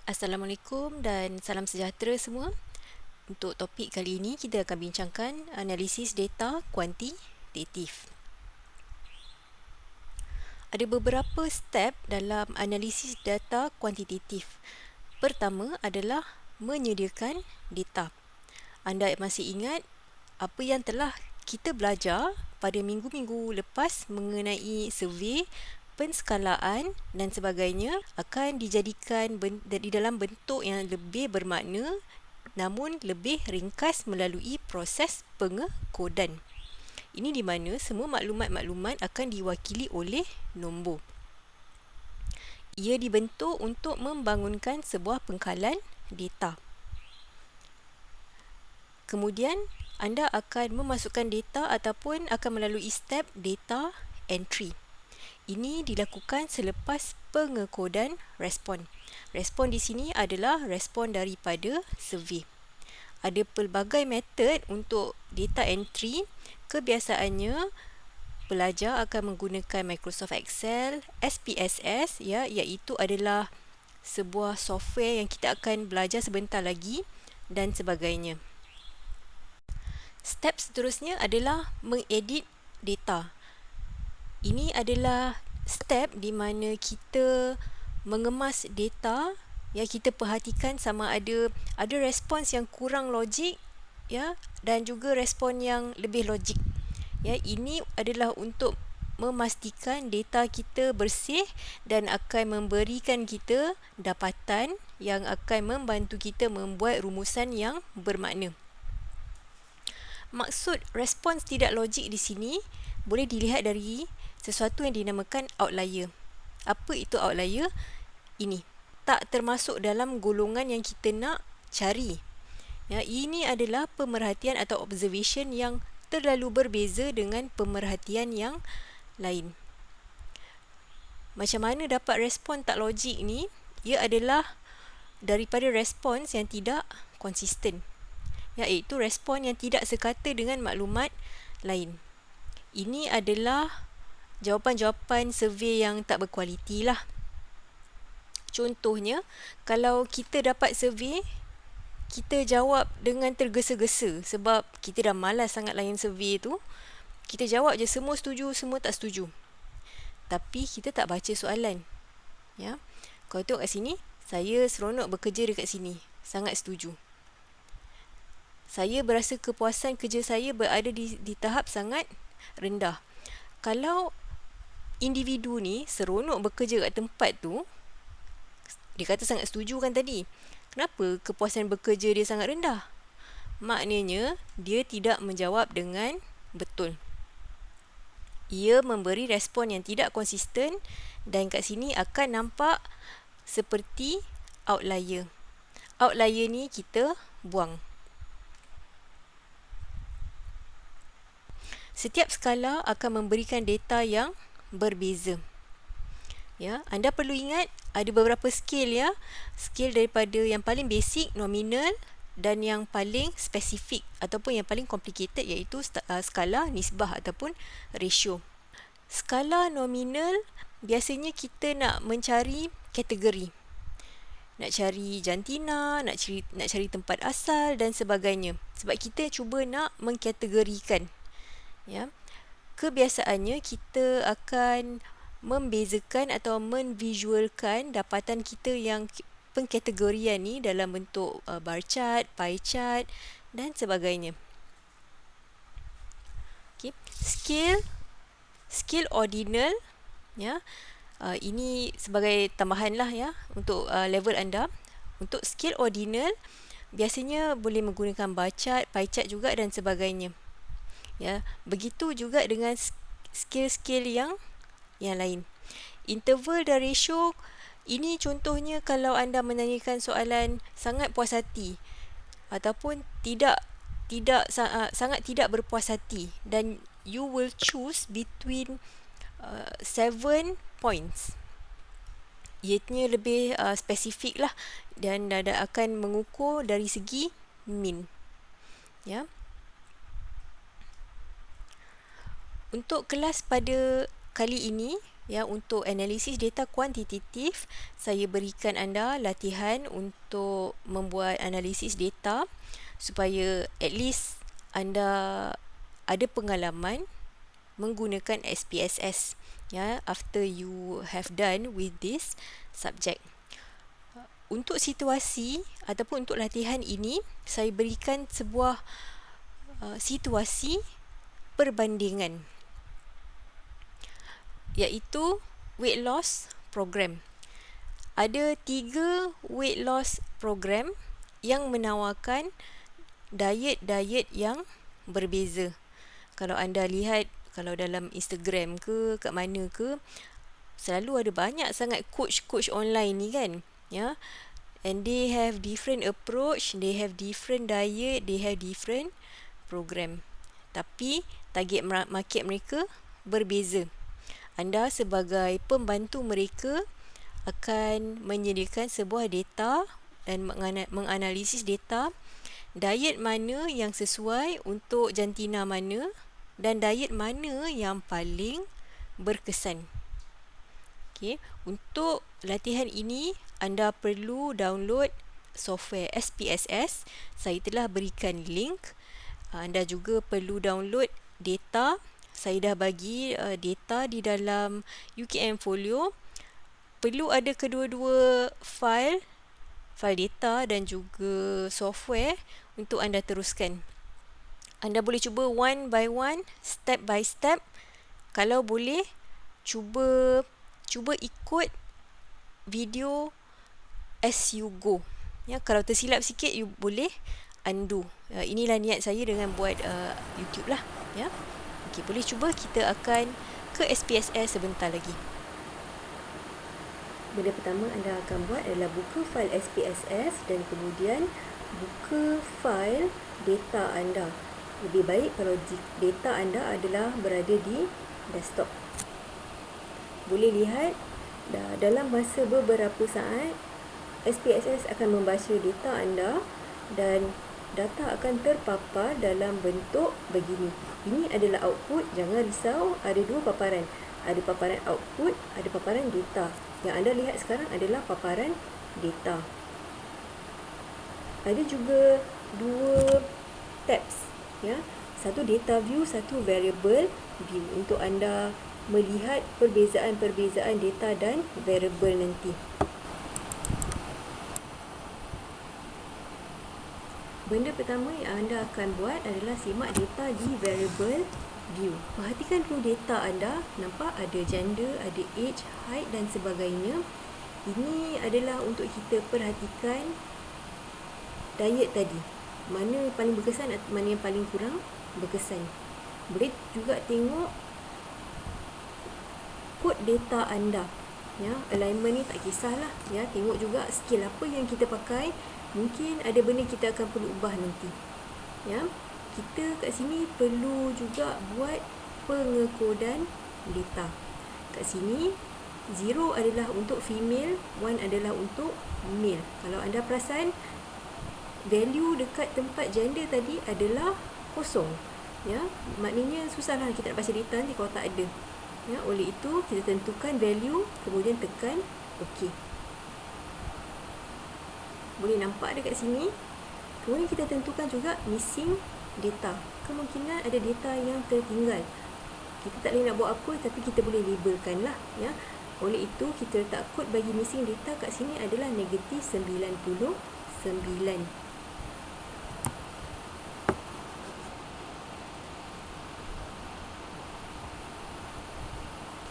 Assalamualaikum dan salam sejahtera semua. Untuk topik kali ini kita akan bincangkan analisis data kuantitatif. Ada beberapa step dalam analisis data kuantitatif. Pertama adalah menyediakan data. Anda masih ingat apa yang telah kita belajar pada minggu-minggu lepas mengenai survey, penskalaan dan sebagainya akan dijadikan di dalam bentuk yang lebih bermakna namun lebih ringkas melalui proses pengekodan. Ini di mana semua maklumat-maklumat akan diwakili oleh nombor. Ia dibentuk untuk membangunkan sebuah pengkalan data. Kemudian anda akan memasukkan data ataupun akan melalui step data entry. Ini dilakukan selepas pengekodan respon. Respon di sini adalah respon daripada survey. Ada pelbagai metod untuk data entry. Kebiasaannya pelajar akan menggunakan Microsoft Excel, SPSS iaitu adalah sebuah software yang kita akan belajar sebentar lagi dan sebagainya. Step seterusnya adalah mengedit data. Ini adalah step di mana kita mengemas data, kita perhatikan sama ada respons yang kurang logik dan juga respon yang lebih logik. Ini adalah untuk memastikan data kita bersih dan akan memberikan kita dapatan yang akan membantu kita membuat rumusan yang bermakna. Maksud respons tidak logik di sini boleh dilihat dari sesuatu yang dinamakan outlier. Apa itu outlier? Ini tak termasuk dalam golongan yang kita nak cari. Ini adalah pemerhatian atau observation yang terlalu berbeza dengan pemerhatian yang lain. Macam mana dapat respon tak logik ni? Ia adalah daripada respons yang tidak konsisten, iaitu respon yang tidak sekata dengan maklumat lain. Ini adalah jawapan-jawapan survey yang tak berkualiti lah. Contohnya, kalau kita dapat survey, kita jawab dengan tergesa-gesa sebab kita dah malas sangat layan survey tu. Kita jawab je semua setuju, semua tak setuju. Tapi kita tak baca soalan. Kalau tengok kat sini, saya seronok bekerja dekat sini. Sangat setuju. Saya berasa kepuasan kerja saya berada di tahap sangat rendah. Kalau individu ni seronok bekerja kat tempat tu, dia kata sangat setuju kan tadi. Kenapa kepuasan bekerja dia sangat rendah? Maknanya dia tidak menjawab dengan betul. Ia memberi respon yang tidak konsisten dan kat sini akan nampak seperti outlier. Outlier ni kita buang. Setiap skala akan memberikan data yang berbeza. Anda perlu ingat ada beberapa scale Scale daripada yang paling basic, nominal, dan yang paling spesifik ataupun yang paling complicated iaitu skala nisbah ataupun ratio. Skala nominal biasanya kita nak mencari kategori. Nak cari jantina, nak cari tempat asal dan sebagainya. Sebab kita cuba nak mengkategorikan. Kebiasaannya kita akan membezakan atau menvisualkan dapatan kita yang pengkategorian ni dalam bentuk bar chart, pie chart dan sebagainya. Scale ordinal ini sebagai tambahan lah untuk level anda. Untuk scale ordinal biasanya boleh menggunakan bar chart, pie chart juga dan sebagainya. Begitu juga dengan scale-scale yang lain. Interval dan ratio ini contohnya kalau anda menanyakan soalan sangat puas hati ataupun sangat tidak berpuas hati dan you will choose between 7 points. Ianya lebih spesifik lah dan akan mengukur dari segi mean. Untuk kelas pada kali ini, Ya, untuk analisis data kuantitatif, saya berikan anda latihan untuk membuat analisis data supaya at least anda ada pengalaman menggunakan SPSS, ya, after you have done with this subject. Untuk situasi ataupun untuk latihan ini, saya berikan sebuah situasi perbandingan, iaitu weight loss program. Ada 3 weight loss program yang menawarkan diet-diet yang berbeza. Kalau anda lihat, kalau dalam Instagram ke, kat mana ke, selalu ada banyak sangat coach-coach online ni kan, ya. And they have different approach, they have different diet, they have different program. Tapi target market mereka berbeza. Anda sebagai pembantu mereka akan menyediakan sebuah data dan menganalisis data, diet mana yang sesuai untuk jantina mana dan diet mana yang paling berkesan. Okay. Untuk latihan ini, anda perlu download software SPSS. Saya telah berikan link. Anda juga perlu download data. Saya dah bagi data di dalam UKM Folio. Perlu ada kedua-dua file data dan juga software untuk anda teruskan. Anda boleh cuba one by one, step by step. Kalau boleh, cuba ikut video as you go. Ya, kalau tersilap sikit, you boleh undo. Inilah niat saya dengan buat YouTube lah. Ya, okey, boleh cuba. Kita akan ke SPSS sebentar lagi. Benda pertama anda akan buat adalah buka fail SPSS dan kemudian buka fail data anda. Lebih baik kalau data anda adalah berada di desktop. Boleh lihat dalam masa beberapa saat SPSS akan membaca data anda dan data akan terpapar dalam bentuk begini. Ini adalah output, jangan risau, ada dua paparan. Ada paparan output, ada paparan data. Yang anda lihat sekarang adalah paparan data. Ada juga dua tabs, ya. Satu data view, satu variable view untuk anda melihat perbezaan-perbezaan data dan variable nanti. Benda pertama yang anda akan buat adalah simak data di variable view. Perhatikan dulu data anda. Nampak ada gender, ada age, height dan sebagainya. Ini adalah untuk kita perhatikan diet tadi. Mana paling berkesan atau mana yang paling kurang berkesan. Boleh juga tengok kod data anda. Ya, alignment ni tak kisahlah. Ya, tengok juga skill apa yang kita pakai. Mungkin ada benda kita akan perlu ubah nanti. Ya, kita kat sini perlu juga buat pengekodan data. Kat sini 0 adalah untuk female, 1 adalah untuk male. Kalau anda perasan, value dekat tempat gender tadi adalah kosong. Ya, maknanya susahlah kita nak baca data nanti kalau tak ada. Ya, oleh itu kita tentukan value, kemudian tekan OK. Boleh nampak dekat sini. Kemudian kita tentukan juga missing data. Kemungkinan ada data yang tertinggal. Kita tak boleh nak buat apa, tapi kita boleh labelkan lah. Ya. Oleh itu kita letak kod bagi missing data kat sini adalah negatif 99.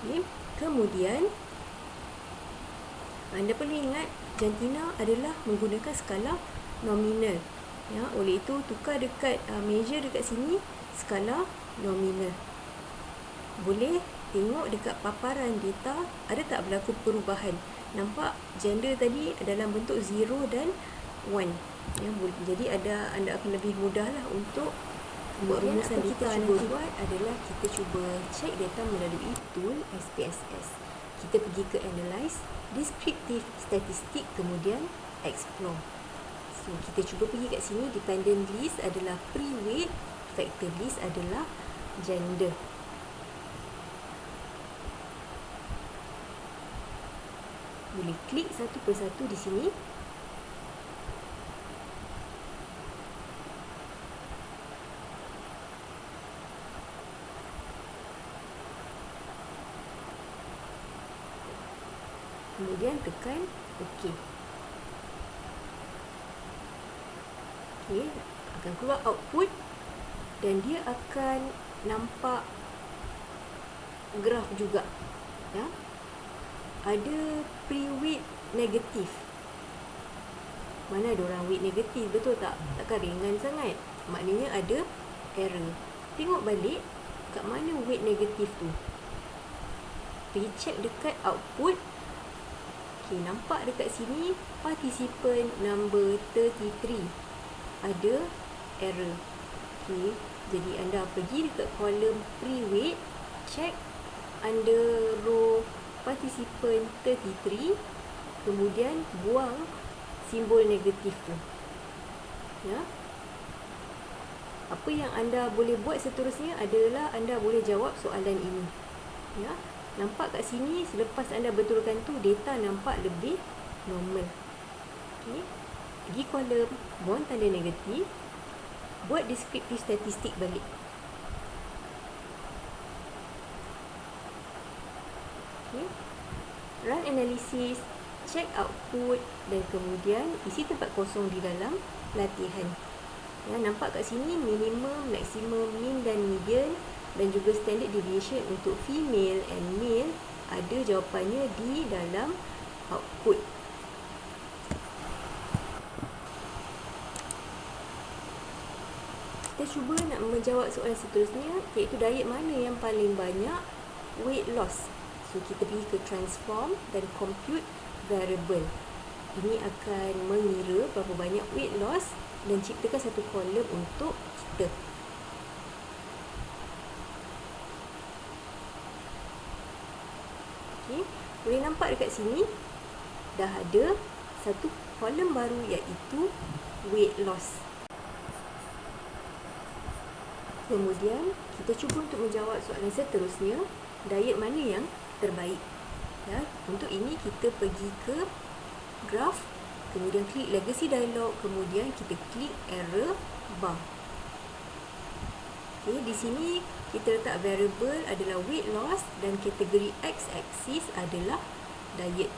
Okay. Kemudian anda perlu ingat jantina adalah menggunakan skala nominal. Ya, oleh itu tukar dekat measure dekat sini skala nominal. Boleh tengok dekat paparan data ada tak berlaku perubahan. Nampak gender tadi dalam bentuk 0 dan 1. Ya, jadi anda akan lebih mudahlah untuk buat rumusan data. Kita cuba buat adalah kita cuba check data melalui tool SPSS. Kita pergi ke analyze, descriptive statistik, kemudian explore. So kita cuba pergi kat sini, dependent list adalah pre-weight, factor list adalah gender. boleh klik satu persatu di sini. Kemudian tekan OK. Okey, akan keluar output dan dia akan nampak graf juga. Ya. Ada pre-weight negatif. Mana ada orang weight negatif, betul tak? Takkan ringan sangat. Maknanya ada error. Tengok balik kat mana weight negatif tu. Pergi check dekat output. Okey, nampak dekat sini participant number 33 ada error. Okey, jadi anda pergi dekat kolom pre-weight, check under row participant 33, kemudian buang simbol negatif tu. Ya. Apa yang anda boleh buat seterusnya adalah anda boleh jawab soalan ini. Ya. Nampak kat sini selepas anda betulkan tu data nampak lebih normal. Okey. Pergi kolom buang tanda negatif, buat deskriptif statistik balik. Okey. Run analysis, check output dan kemudian isi tempat kosong di dalam latihan. Ya, nampak kat sini minimum, maksimum, mean dan median dan juga standard deviation untuk female and male ada jawapannya di dalam output. Kita cuba nak menjawab soalan seterusnya, iaitu diet mana yang paling banyak weight loss. So, kita pergi ke transform dan compute variable. Ini akan mengira berapa banyak weight loss dan ciptakan satu kolom untuk kita. Okay. Boleh nampak dekat sini dah ada satu kolom baru iaitu weight loss. Kemudian kita cuba untuk menjawab soalan seterusnya, diet mana yang terbaik. Ya, untuk ini kita pergi ke graph, kemudian klik legacy dialog, kemudian kita klik error bar. Okay, di sini kita letak variable adalah weight loss dan kategori x-axis adalah diet.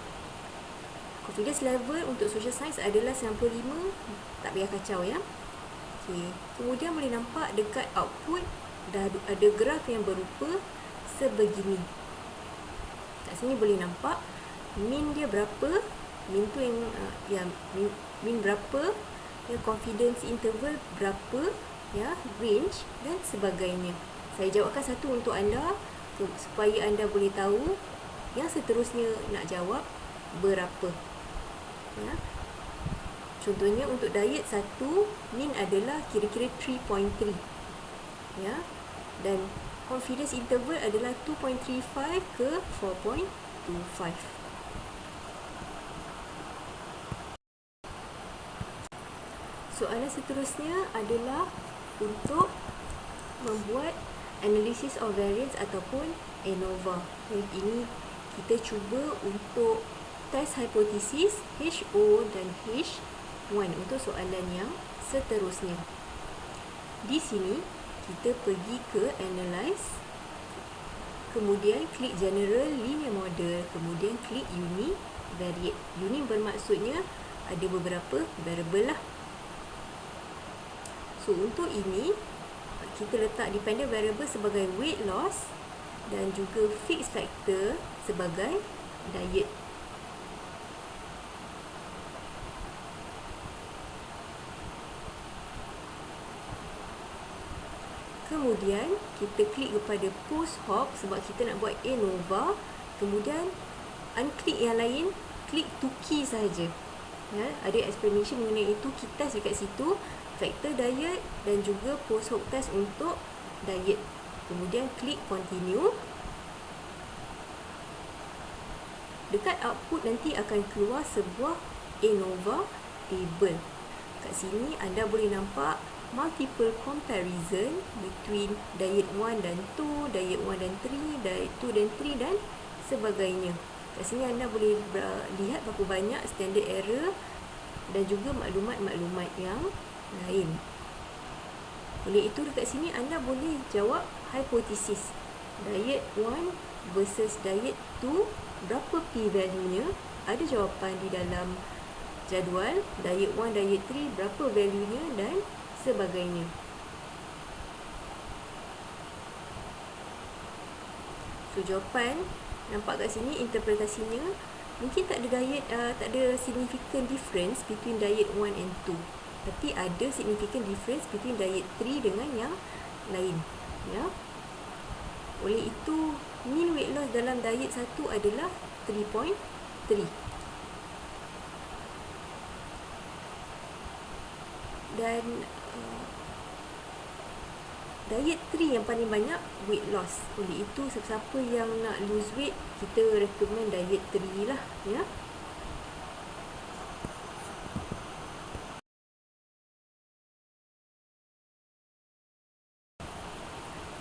Confidence level untuk social science adalah 95, tak payah kacau ya. Okay. Kemudian boleh nampak dekat output dah ada graf yang berupa sebegini. Kat sini boleh nampak mean dia berapa, mean tu yang mean berapa, ya, confidence interval berapa, ya, range dan sebagainya. Saya jawabkan satu untuk anda supaya anda boleh tahu yang seterusnya nak jawab berapa. Ya. Contohnya untuk diet 1, mean adalah kira-kira 3.3. Ya. Dan confidence interval adalah 2.35 ke 4.25. Soalan seterusnya adalah untuk membuat analisis of variance ataupun ANOVA. Ini kita cuba untuk test hipotesis HO dan H1 untuk soalan yang seterusnya. Di sini kita pergi ke analyze, kemudian klik general linear model, kemudian klik univariate. Uni bermaksudnya ada beberapa variable lah. So untuk ini kita letak dependent variable sebagai weight loss dan juga fixed factor sebagai diet. Kemudian kita klik kepada post hoc sebab kita nak buat ANOVA. Kemudian unklik yang lain, klik to key saja. Ya, ada explanation mengenai itu, key test dekat situ, factor diet dan juga post hoc test untuk diet. Kemudian klik continue. Dekat output nanti akan keluar sebuah ANOVA table. Kat sini anda boleh nampak multiple comparison between diet 1 dan 2, diet 1 dan 3, diet 2 dan 3 dan sebagainya. Kat sini anda boleh lihat berapa banyak standard error dan juga maklumat-maklumat yang lain. Oleh itu dekat sini anda boleh jawab hipotesis. Diet 1 versus diet 2, berapa P value-nya? Ada jawapan di dalam jadual. Diet 1, diet 3, berapa value-nya dan sebagainya. So jawapan nampak kat sini, interpretasinya mungkin tak ada tak ada significant difference between diet 1 and 2. Tapi ada significant difference between diet 3 dengan yang lain. Ya. Oleh itu, mean weight loss dalam diet 1 adalah 3.3. Dan diet 3 yang paling banyak weight loss. Oleh itu, siapa yang nak lose weight, kita recommend diet 3 lah. Ya.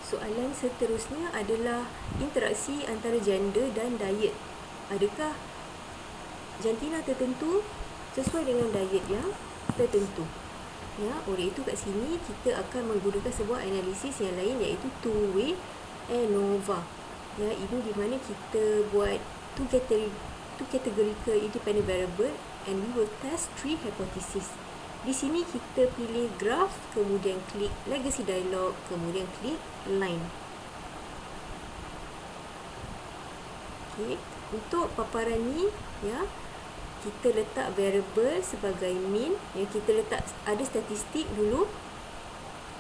Soalan seterusnya adalah interaksi antara gender dan diet. Adakah jantina tertentu sesuai dengan diet yang tertentu? Ya, oleh itu kat sini kita akan menggunakan sebuah analisis yang lain, iaitu two-way ANOVA. Ya, ini di mana kita buat two categorical independent variable and we will test 3 hypothesis. Di sini kita pilih graph, kemudian klik legacy dialog, kemudian klik line. Okey, untuk paparan ni, ya, kita letak variable sebagai mean, ya, kita letak ada statistik dulu,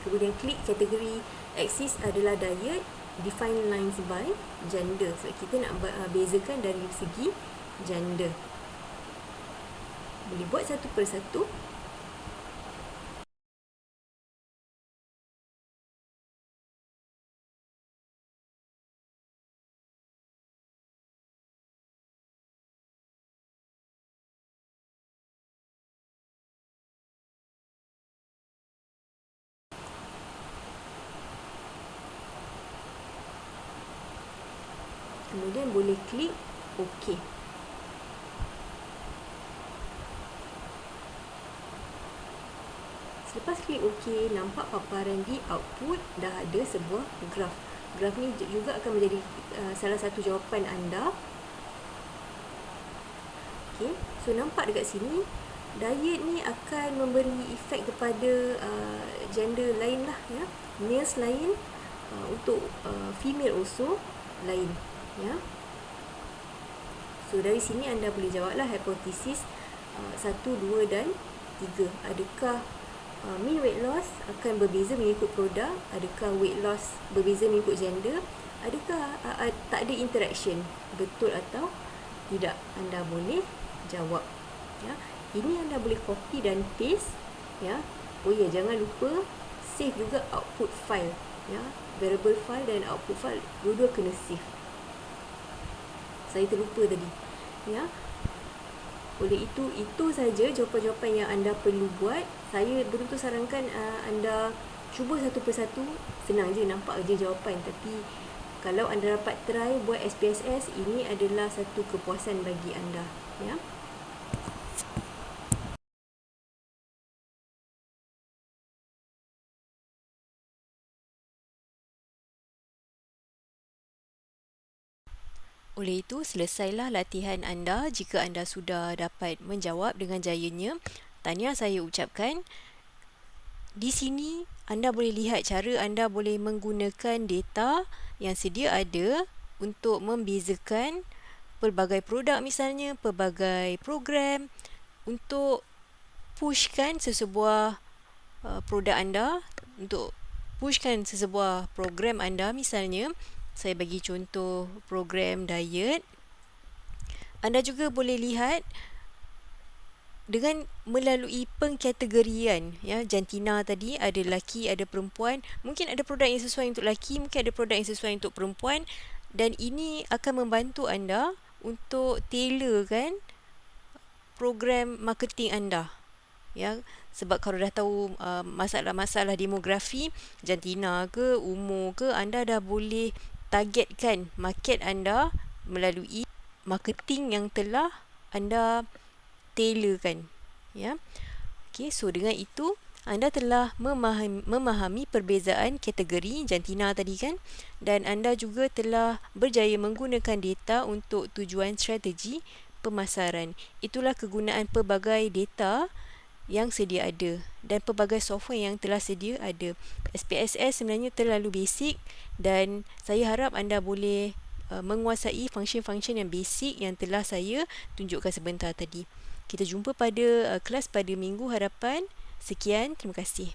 kemudian klik kategori axis adalah diet, define lines by gender. So kita nak bezakan dari segi gender. Boleh buat satu persatu. Kemudian boleh klik OK. Selepas klik OK, nampak paparan di output dah ada sebuah graf. Graf ni juga akan menjadi salah satu jawapan anda. Okay. So nampak dekat sini, diet ni akan memberi efek kepada gender lain lah, ya. Males lain, untuk female also lain, ya. So dari sini anda boleh jawablah hipotesis 1, 2 dan 3. Adakah mean weight loss akan berbeza mengikut produk? Adakah weight loss berbeza mengikut gender? Adakah tak ada interaction? Betul atau tidak? Anda boleh jawab, ya. Ini anda boleh copy dan paste, ya. Oh ya, jangan lupa save juga output file, ya. Variable file dan output file dua-dua kena save. Saya terlupa tadi, ya. Oleh itu saja jawapan-jawapan yang anda perlu buat. Saya betul-betul sarankan anda cuba satu persatu. Senang je, nampak je jawapan. Tapi kalau anda dapat try buat SPSS, ini adalah satu kepuasan bagi anda, ya. Oleh itu, selesailah latihan anda. Jika anda sudah dapat menjawab dengan jayanya, tahniah saya ucapkan. Di sini, anda boleh lihat cara anda boleh menggunakan data yang sedia ada untuk membezakan pelbagai produk, misalnya pelbagai program, untuk pushkan sesebuah produk anda, untuk pushkan sesebuah program anda. Misalnya, saya bagi contoh program diet. Anda juga boleh lihat dengan melalui pengkategorian, ya. Jantina tadi ada lelaki, ada perempuan. Mungkin ada produk yang sesuai untuk lelaki, mungkin ada produk yang sesuai untuk perempuan. Dan ini akan membantu anda untuk tailorkan program marketing anda, ya. Sebab kalau dah tahu masalah-masalah demografi, jantina ke, umur ke, anda dah boleh targetkan market anda melalui marketing yang telah anda tailorkan. Ya. Okey, so dengan itu anda telah memahami perbezaan kategori jantina tadi kan, dan anda juga telah berjaya menggunakan data untuk tujuan strategi pemasaran. Itulah kegunaan pelbagai data yang sedia ada dan pelbagai software yang telah sedia ada. SPSS sebenarnya terlalu basic dan saya harap anda boleh menguasai function-function yang basic yang telah saya tunjukkan sebentar tadi. Kita jumpa pada kelas pada minggu hadapan. Sekian, terima kasih.